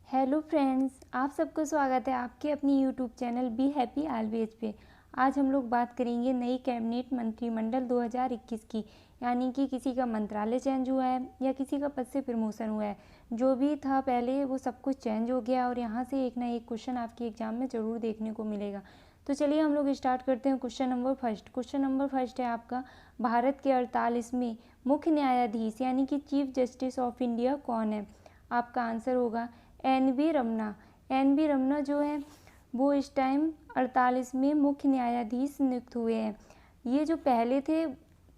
Hello friends, आप सबको स्वागत है आपके अपनी YouTube channel be happy always पे। आज हम लोग बात करेंगे नई कैबिनेट मंत्रिमंडल 2021 की, यानी कि किसी का मंत्रालय चेंज हुआ है या किसी का पद से प्रमोशन हुआ है। जो भी था पहले वो सब कुछ चेंज हो गया और यहाँ से एक ना एक क्वेश्चन आपके एग्जाम में ज़रूर देखने को मिलेगा। तो चलिए हम लोग स्टार्ट करते हैं। क्वेश्चन नंबर फर्स्ट है आपका, भारत के 48वें मुख्य न्यायाधीश यानी कि चीफ जस्टिस ऑफ इंडिया कौन है? आपका आंसर होगा N B Ramana. N B Ramana जो है वो इस टाइम 48वें मुख्य न्यायाधीश नियुक्त हुए हैं। ये जो पहले थे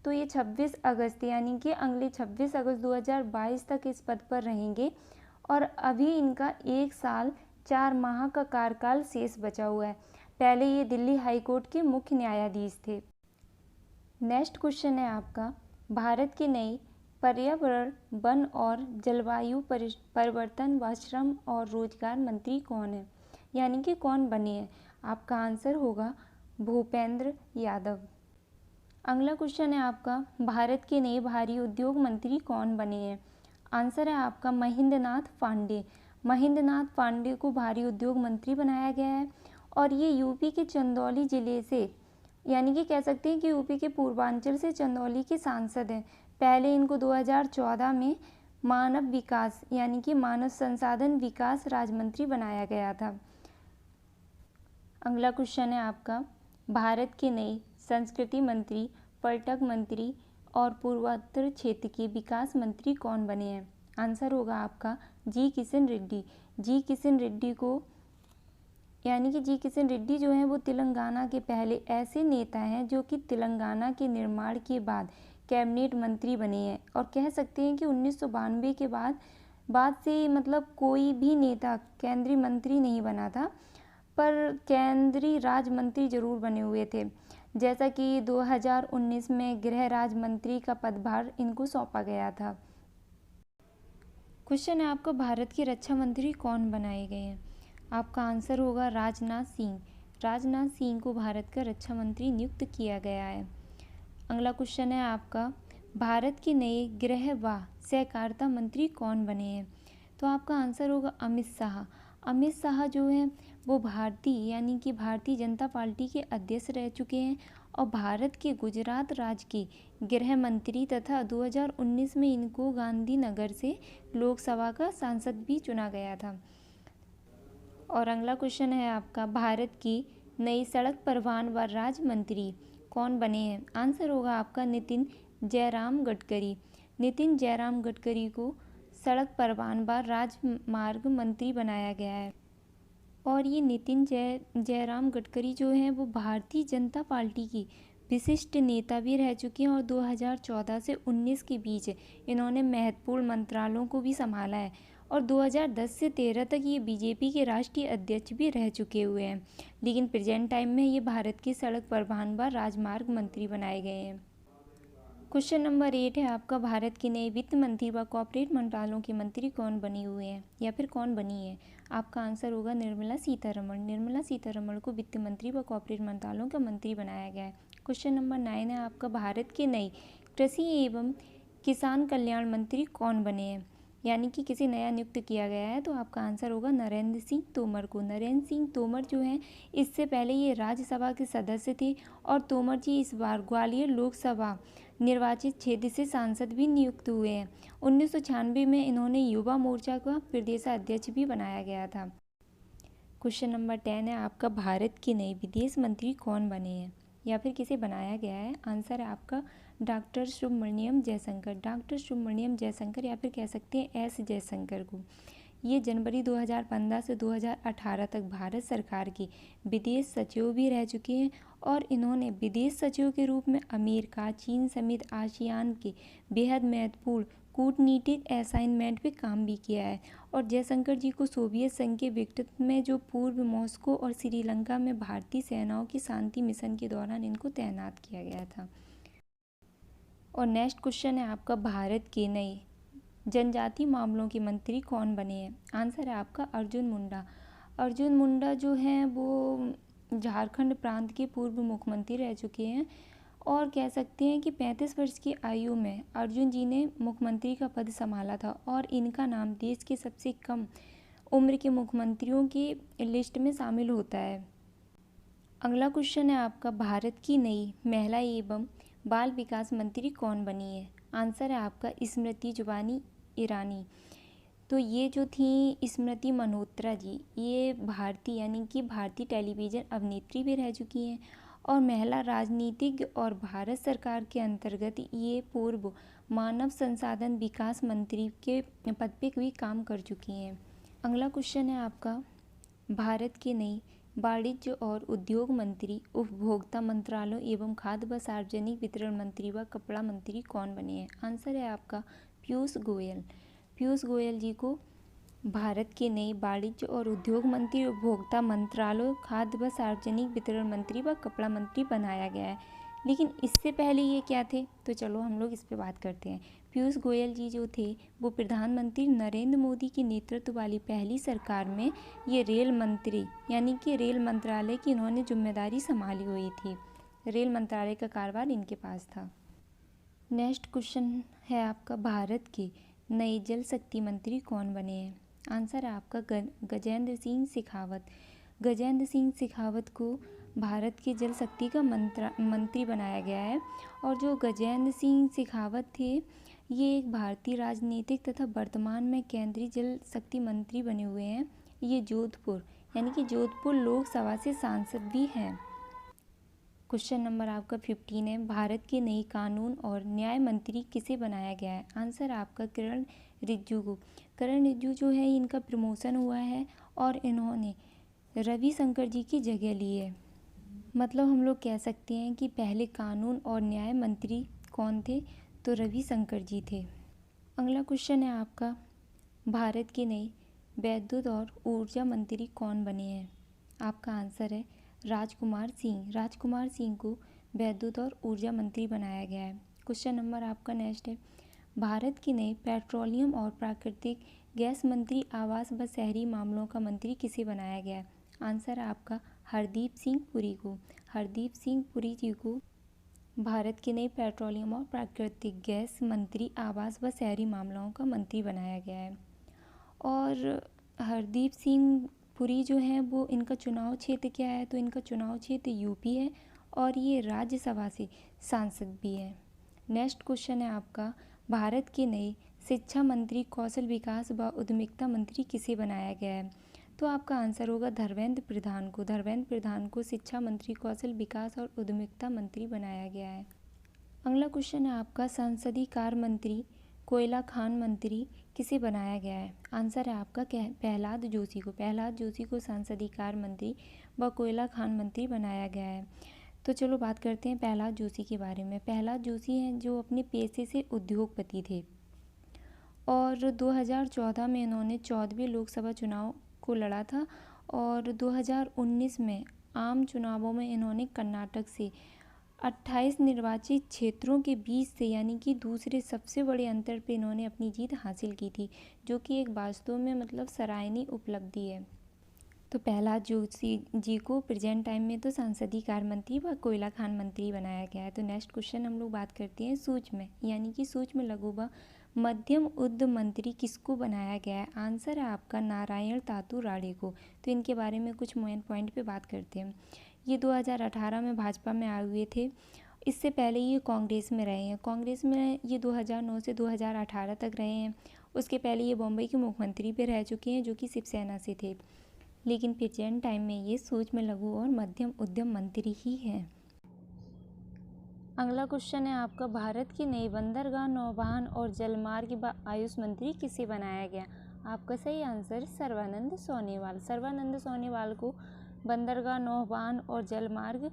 तो ये 26 अगस्त यानी कि अगले 26 अगस्त 2022 तक इस पद पर रहेंगे और अभी इनका 1 साल 4 माह का कार्यकाल शेष बचा हुआ है। पहले ये दिल्ली हाई कोर्ट के मुख्य न्यायाधीश थे। नेक्स्ट क्वेश्चन है आपका, भारत की नई पर्यावरण, वन और जलवायु परिवर्तन व श्रम और रोजगार मंत्री कौन है? यानी कि कौन बने हैं? आपका आंसर होगा भूपेंद्र यादव। अगला क्वेश्चन है आपका, भारत के नए भारी उद्योग मंत्री कौन बने हैं? आंसर है आपका महेंद्र नाथ पांडे। महेंद्र नाथ पांडे को भारी उद्योग मंत्री बनाया गया है और ये यूपी के चंदौली जिले से, यानी कि कह सकते हैं कि यूपी के पूर्वांचल से चंदौली के सांसद हैं। पहले इनको 2014 में मानव विकास यानी कि मानव संसाधन विकास राज्य मंत्री बनाया गया था। अगला क्वेश्चन है आपका, भारत के नए संस्कृति मंत्री, पर्यटक मंत्री और पूर्वोत्तर क्षेत्र के विकास मंत्री कौन बने हैं? आंसर होगा आपका जी किशन रेड्डी। जी किशन रेड्डी को, यानी कि जी किशन रेड्डी जो हैं वो तेलंगाना के पहले ऐसे नेता हैं जो कि तेलंगाना के निर्माण के बाद कैबिनेट मंत्री बने हैं। और कह सकते हैं कि 1992 के बाद से मतलब कोई भी नेता केंद्रीय मंत्री नहीं बना था, पर केंद्रीय राज्य मंत्री जरूर बने हुए थे। जैसा कि 2019 में गृह राज्य मंत्री का पदभार इनको सौंपा गया था। क्वेश्चन है आपका, भारत के रक्षा मंत्री कौन बनाए गए हैं? आपका आंसर होगा राजनाथ सिंह। राजनाथ सिंह को भारत का रक्षा मंत्री नियुक्त किया गया है। अगला क्वेश्चन है आपका, भारत के नए गृह व सहकारिता मंत्री कौन बने हैं? तो आपका आंसर होगा अमित शाह। अमित शाह जो हैं वो यानी कि भारतीय जनता पार्टी के अध्यक्ष रह चुके हैं और भारत के गुजरात राज्य के गृह मंत्री तथा 2019 में इनको गांधीनगर से लोकसभा का सांसद भी चुना गया था। और अगला क्वेश्चन है आपका, भारत की नई सड़क परिवहन व राज्य मंत्री कौन बने हैं? आंसर होगा आपका नितिन जयराम गडकरी। नितिन जयराम गडकरी को सड़क परिवहन व राजमार्ग मंत्री बनाया गया है। और ये नितिन जयराम गडकरी जो हैं वो भारतीय जनता पार्टी की विशिष्ट नेता भी रह चुके हैं और 2014 से 19 के बीच इन्होंने महत्वपूर्ण मंत्रालयों को भी संभाला है और 2010 से 13 तक ये बीजेपी के राष्ट्रीय अध्यक्ष भी रह चुके हुए हैं। लेकिन प्रेजेंट टाइम में ये भारत के सड़क परिवहन व राजमार्ग मंत्री बनाए गए हैं। क्वेश्चन नंबर 8 है आपका, भारत के नए वित्त मंत्री व कॉर्पोरेट मंत्रालयों के मंत्री कौन बने हुए हैं या फिर कौन बनी है? आपका आंसर होगा निर्मला सीतारमण। निर्मला सीतारमण को वित्त मंत्री व कॉर्पोरेट मंत्रालयों का मंत्री बनाया गया है। क्वेश्चन नंबर 9 है आपका, भारत के नए कृषि एवं किसान कल्याण मंत्री कौन बने हैं? यानी कि किसी नया नियुक्त किया गया है, तो आपका आंसर होगा नरेंद्र सिंह तोमर को। नरेंद्र सिंह तोमर जो हैं इससे पहले ये राज्यसभा के सदस्य थे और तोमर जी इस बार ग्वालियर लोकसभा निर्वाचित क्षेत्र से सांसद भी नियुक्त हुए हैं। 1996 में इन्होंने युवा मोर्चा का प्रदेशाध्यक्ष भी बनाया गया था। क्वेश्चन नंबर 10 है आपका, भारत के नए विदेश मंत्री कौन बने हैं या फिर किसे बनाया गया है? आंसर है आपका डॉक्टर सुब्रमण्यम जयशंकर। डॉक्टर सुब्रमण्यम जयशंकर या फिर कह सकते हैं एस जयशंकर को। ये जनवरी 2015 से 2018 तक भारत सरकार के विदेश सचिव भी रह चुके हैं और इन्होंने विदेश सचिव के रूप में अमेरिका, चीन समेत आसियान के बेहद महत्वपूर्ण कूटनीतिक असाइनमेंट पे काम भी किया है। और जयशंकर जी को सोवियत संघ के विघटन में जो पूर्व मॉस्को और श्रीलंका में भारतीय सेनाओं की शांति मिशन के दौरान इनको तैनात किया गया था। और नेक्स्ट क्वेश्चन है आपका, भारत के नए जनजाति मामलों के मंत्री कौन बने हैं? आंसर है आपका अर्जुन मुंडा। अर्जुन मुंडा जो हैं वो झारखंड प्रांत के पूर्व मुख्यमंत्री रह चुके हैं और कह सकते हैं कि 35 वर्ष की आयु में अर्जुन जी ने मुख्यमंत्री का पद संभाला था और इनका नाम देश के सबसे कम उम्र के मुख्यमंत्रियों की लिस्ट में शामिल होता है? अगला क्वेश्चन है आपका, भारत की नई महिला एवं बाल विकास मंत्री कौन बनी है? आंसर है आपका स्मृति जुबिन ईरानी। तो ये जो थी स्मृति मल्होत्रा जी, ये भारतीय यानी कि भारतीय टेलीविज़न अभिनेत्री भी रह चुकी हैं और महिला राजनीतिज्ञ और भारत सरकार के अंतर्गत ये पूर्व मानव संसाधन विकास मंत्री के पद पे भी काम कर चुकी हैं। अगला क्वेश्चन है आपका, भारत की नई वाणिज्य और उद्योग मंत्री उपभोक्ता मंत्रालय एवं खाद्य व सार्वजनिक वितरण मंत्री व कपड़ा मंत्री कौन बने हैं? आंसर है आपका पीयूष गोयल। पीयूष गोयल जी को भारत के नए वाणिज्य और उद्योग मंत्री, उपभोक्ता मंत्रालय, खाद्य व सार्वजनिक वितरण मंत्री व कपड़ा मंत्री बनाया गया है। लेकिन इससे पहले ये क्या थे? तो चलो हम लोग इस पे बात करते हैं। पीयूष गोयल जी जो थे वो प्रधानमंत्री नरेंद्र मोदी के नेतृत्व वाली पहली सरकार में ये रेल मंत्री यानी कि रेल मंत्रालय की इन्होंने जिम्मेदारी संभाली हुई थी। रेल मंत्रालय का कार्यभार इनके पास था। नेक्स्ट क्वेश्चन है आपका, भारत के नए जल शक्ति मंत्री कौन बने हैं? आंसर है आपका गजेंद्र सिंह शेखावत। गजेंद्र सिंह शेखावत को भारत के जल शक्ति का मंत्री बनाया गया है। और जो गजेंद्र सिंह शेखावत थे ये एक भारतीय राजनीतिक तथा वर्तमान में केंद्रीय जल शक्ति मंत्री बने हुए हैं। ये जोधपुर यानी कि जोधपुर लोकसभा से सांसद भी हैं। क्वेश्चन नंबर आपका 15 है, भारत के नई कानून और न्याय मंत्री किसे बनाया गया है? आंसर आपका किरण रिजिजू को। किरण रिजिजू जो है इनका प्रमोशन हुआ है और इन्होंने रविशंकर जी की जगह ली है। मतलब हम लोग कह सकते हैं कि पहले कानून और न्याय मंत्री कौन थे? तो रविशंकर जी थे। अगला क्वेश्चन है आपका, भारत के नए विद्युत और ऊर्जा मंत्री कौन बने हैं? आपका आंसर है राजकुमार सिंह। राजकुमार सिंह को विद्युत और ऊर्जा मंत्री बनाया गया है। क्वेश्चन नंबर आपका नेक्स्ट है, भारत के नए पेट्रोलियम और प्राकृतिक गैस मंत्री, आवास व शहरी मामलों का मंत्री किसे बनाया गया है? आंसर है आपका हरदीप सिंह पुरी को। हरदीप सिंह पुरी जी को भारत के नए पेट्रोलियम और प्राकृतिक गैस मंत्री, आवास व शहरी मामलों का मंत्री बनाया गया है। और हरदीप सिंह पुरी जो है वो इनका चुनाव क्षेत्र क्या है? तो इनका चुनाव क्षेत्र यूपी है और ये राज्यसभा से सांसद भी है। नेक्स्ट क्वेश्चन है आपका, भारत के नए शिक्षा मंत्री, कौशल विकास व उद्यमिता मंत्री किसे बनाया गया है? तो आपका आंसर होगा धर्मेंद्र प्रधान को। धर्मेंद्र प्रधान को शिक्षा मंत्री, कौशल विकास और उद्यमिता मंत्री बनाया गया है। अगला क्वेश्चन है आपका, संसदीय कार्य मंत्री, कोयला खान मंत्री किसे बनाया गया है? आंसर है आपका प्रहलाद जोशी को। प्रहलाद जोशी को संसदीय कार्य मंत्री व कोयला खान मंत्री बनाया गया है। तो चलो बात करते हैं प्रहलाद जोशी के बारे में। प्रहलाद जोशी हैं जो अपने पेशे से उद्योगपति थे और 2014 में इन्होंने 14वें लोकसभा चुनाव को लड़ा था और 2019 में आम चुनावों में इन्होंने कर्नाटक से 28 निर्वाचित क्षेत्रों के बीच से यानी कि दूसरे सबसे बड़े अंतर पे इन्होंने अपनी जीत हासिल की थी, जो कि एक वास्तव में मतलब सराहनीय उपलब्धि है। तो प्रहलाद जोशी जी को प्रेजेंट टाइम में तो संसदीय कार्य मंत्री व कोयला खान मंत्री बनाया गया है। तो नेक्स्ट क्वेश्चन हम लोग बात करते हैं सूक्ष्म यानी कि सूक्ष्म लघु व मध्यम उद्यम मंत्री किसको बनाया गया है? आंसर है आपका नारायण तातू राणे को। तो इनके बारे में कुछ मेन पॉइंट पे बात करते हैं। ये 2018 में भाजपा में आए हुए थे। इससे पहले ये कांग्रेस में रहे हैं। कांग्रेस में ये 2009 से 2018 तक रहे हैं। उसके पहले ये बॉम्बे के मुख्यमंत्री भी रह चुके हैं जो कि शिवसेना से थे। लेकिन प्रेजेंट टाइम में ये सूक्ष्म लघु और मध्यम उद्यम मंत्री ही हैं। अगला क्वेश्चन है आपका, भारत की नई बंदरगाह, नौवहन और जलमार्ग व आयुष मंत्री किसे बनाया गया? आपका सही आंसर सर्बानंद सोनोवाल। सर्बानंद सोनोवाल को बंदरगाह, नौवहन और जलमार्ग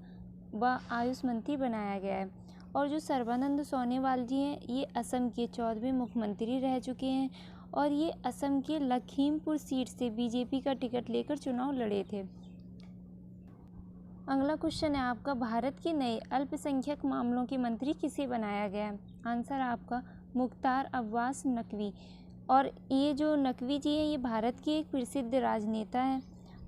व आयुष मंत्री बनाया गया है। और जो सर्बानंद सोनोवाल जी हैं ये असम के 14वें मुख्यमंत्री रह चुके हैं और ये असम के लखीमपुर सीट से बीजेपी का टिकट लेकर चुनाव लड़े थे। अगला क्वेश्चन है आपका, भारत के नए अल्पसंख्यक मामलों के मंत्री किसे बनाया गया है? आंसर आपका मुख्तार अब्बास नकवी। और ये जो नकवी जी हैं ये भारत के एक प्रसिद्ध राजनेता हैं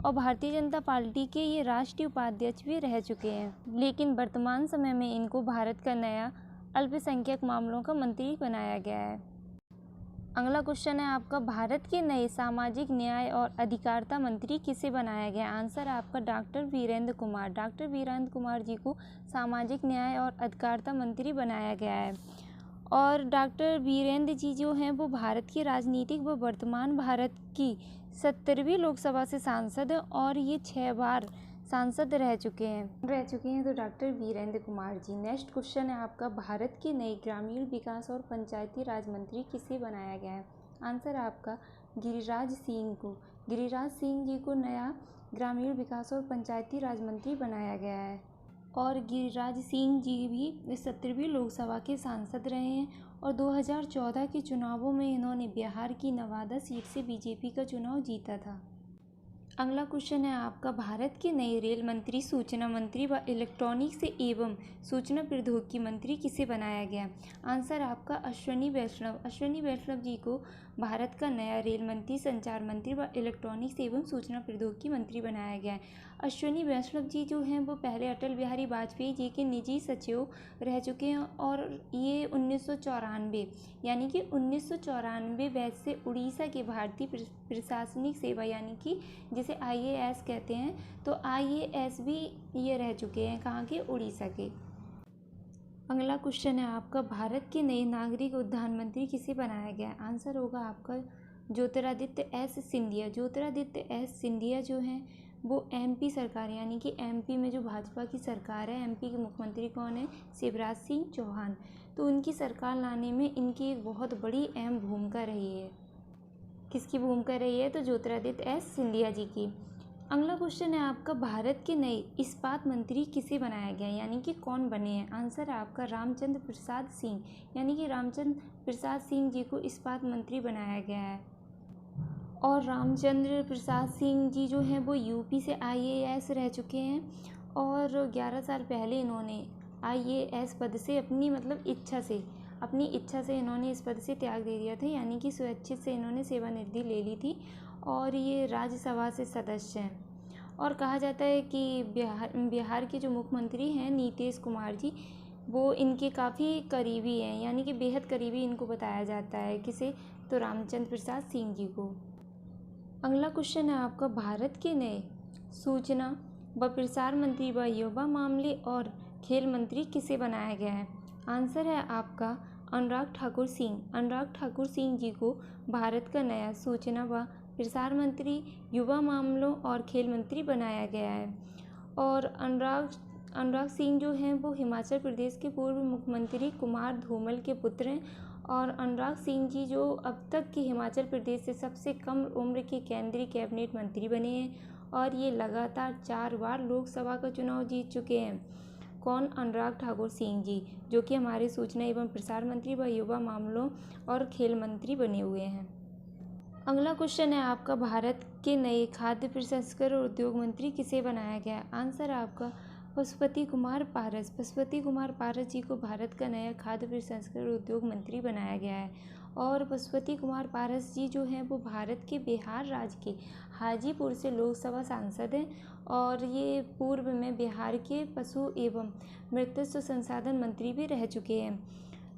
और भारतीय जनता पार्टी के ये राष्ट्रीय उपाध्यक्ष भी रह चुके हैं। लेकिन वर्तमान समय में इनको भारत का नया अल्पसंख्यक मामलों का मंत्री बनाया गया है। अगला क्वेश्चन है आपका, भारत के नए सामाजिक न्याय और अधिकारिता मंत्री किसे बनाया गया? आंसर है आपका डॉक्टर वीरेंद्र कुमार। डॉक्टर वीरेंद्र कुमार जी को सामाजिक न्याय और अधिकारिता मंत्री बनाया गया है। और डॉक्टर वीरेंद्र जी जो हैं वो भारत की राजनीतिक व वर्तमान भारत की 70वीं लोकसभा से सांसद हैं और ये 6 बार सांसद रह चुके हैं तो doctor Virendra Kumar ji. Next question है आपका, भारत के नए ग्रामीण विकास और पंचायती राज मंत्री किसे बनाया गया है? आंसर है आपका गिरिराज सिंह को। गिरिराज सिंह जी को नया ग्रामीण विकास और पंचायती राज मंत्री बनाया गया है। और गिरिराज सिंह जी भी 70वीं लोकसभा के सांसद रहे हैं और 2014 के चुनावों में इन्होंने बिहार की नवादा सीट से बीजेपी का चुनाव जीता था। अगला क्वेश्चन है आपका, भारत के नए रेल मंत्री, सूचना मंत्री व इलेक्ट्रॉनिक्स एवं सूचना प्रौद्योगिकी मंत्री किसे बनाया गया? आंसर आपका अश्विनी वैष्णव। अश्विनी वैष्णव जी को भारत का नया रेल मंत्री, संचार मंत्री व इलेक्ट्रॉनिक्स एवं सूचना प्रौद्योगिकी मंत्री बनाया गया है। अश्विनी वैष्णव जी जो हैं वो पहले अटल बिहारी वाजपेयी जी के निजी सचिव रह चुके हैं और ये 1994 यानी कि 1994 बैच से उड़ीसा के भारतीय प्रशासनिक सेवा यानी कि जिसे IAS कहते हैं, तो IAS भी ये रह चुके हैं कहाँ के? उड़ीसा के। अगला क्वेश्चन है आपका, भारत के नए नागरिक उद्यान मंत्री किसे बनाया गया? आंसर होगा आपका ज्योतिरादित्य एस सिंधिया। ज्योतिरादित्य एस सिंधिया जो हैं वो MP सरकार यानी कि MP में जो भाजपा की सरकार है, MP के मुख्यमंत्री कौन है? शिवराज सिंह चौहान। तो उनकी सरकार लाने में इनकी एक बहुत बड़ी अहम भूमिका रही है। किसकी भूमिका रही है? तो ज्योतिरादित्य एस सिंधिया जी की। अगला क्वेश्चन है आपका, भारत के नए इस्पात मंत्री किसे बनाया गया यानी कि कौन बने हैं? आंसर है आपका रामचंद्र प्रसाद सिंह यानी कि रामचंद्र प्रसाद सिंह जी को इस्पात मंत्री बनाया गया है। और रामचंद्र प्रसाद सिंह जी जो हैं वो UP से IAS रह चुके हैं और 11 साल पहले इन्होंने IAS पद से अपनी इच्छा से इन्होंने इस पद से त्याग दे दिया था यानी कि स्वेच्छित से इन्होंने सेवानिवृत्ति ले ली थी और ये राज्यसभा से सदस्य हैं। और कहा जाता है कि बिहार के जो मुख्यमंत्री हैं नीतीश कुमार जी, वो इनके काफ़ी करीबी हैं यानी कि बेहद करीबी इनको बताया जाता है। किसे? तो रामचंद्र प्रसाद सिंह जी को। अगला क्वेश्चन है आपका, भारत के नए सूचना व प्रसार मंत्री व युवा मामले और खेल मंत्री किसे बनाया गया है? आंसर है आपका अनुराग ठाकुर सिंह। अनुराग ठाकुर सिंह जी को भारत का नया सूचना व प्रसार मंत्री, युवा मामलों और खेल मंत्री बनाया गया है। और अनुराग सिंह जो हैं वो हिमाचल प्रदेश के पूर्व मुख्यमंत्री कुमार धूमल के पुत्र हैं और अनुराग सिंह जी जो अब तक के हिमाचल प्रदेश से सबसे कम उम्र के केंद्रीय कैबिनेट मंत्री बने हैं और ये लगातार 4 बार लोकसभा का चुनाव जीत चुके हैं। कौन? अनुराग ठाकुर सिंह जी, जो कि हमारे सूचना एवं प्रसार मंत्री व युवा मामलों और खेल मंत्री बने हुए हैं। अगला क्वेश्चन है आपका, भारत के नए खाद्य प्रसंस्करण और उद्योग मंत्री किसे बनाया गया? आंसर आपका पशुपति कुमार पारस। पशुपति कुमार पारस जी को भारत का नया खाद्य प्रसंस्करण उद्योग मंत्री बनाया गया है। और पशुपति कुमार पारस जी जो हैं वो भारत के बिहार राज्य के हाजीपुर से लोकसभा सांसद हैं और ये पूर्व में बिहार के पशु एवं मत्स्य संसाधन मंत्री भी रह चुके हैं,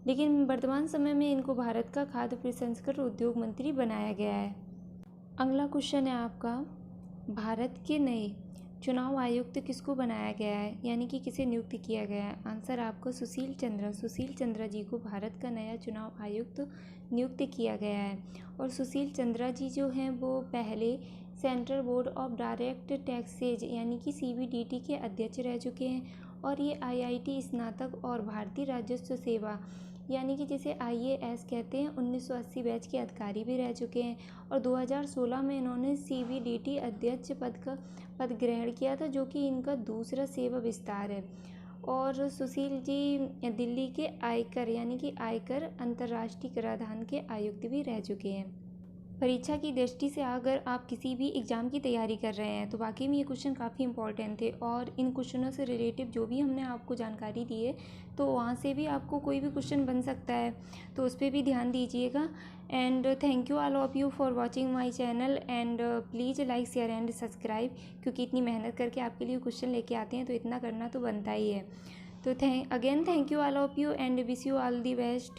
लेकिन वर्तमान समय में इनको भारत का खाद्य प्रसंस्करण उद्योग मंत्री बनाया गया है। अगला क्वेश्चन है आपका, भारत के नए चुनाव आयुक्त किसको बनाया गया है यानी कि किसे नियुक्त किया गया है? आंसर आपको सुशील चंद्रा जी को भारत का नया चुनाव आयुक्त नियुक्त किया गया है। और सुशील चंद्रा जी जो हैं वो पहले central board of direct taxes यानी कि CBDT के अध्यक्ष रह चुके हैं और ये IIT स्नातक और भारतीय राजस्व सेवा यानी कि जिसे IAS कहते हैं 1980 बैच के अधिकारी भी रह चुके हैं और 2016 में इन्होंने CBDT अध्यक्ष पद ग्रहण किया था, जो कि इनका दूसरा सेवा विस्तार है। और सुशील जी दिल्ली के आयकर यानी कि आयकर अंतर्राष्ट्रीय कराधान के आयुक्त भी रह चुके हैं। परीक्षा की दृष्टि से अगर आप किसी भी एग्ज़ाम की तैयारी कर रहे हैं तो वाकई में ये क्वेश्चन काफ़ी इंपॉर्टेंट थे और इन क्वेश्चनों से रिलेटिव जो भी हमने आपको जानकारी दी है तो वहाँ से भी आपको कोई भी क्वेश्चन बन सकता है, तो उस पर भी ध्यान दीजिएगा। And thank you all of you for watching my channel and please like share and subscribe, क्योंकि इतनी मेहनत करके आपके लिए क्वेश्चन लेके आते हैं तो इतना करना तो बनता ही है। तो thank you all of you and wish you all the best.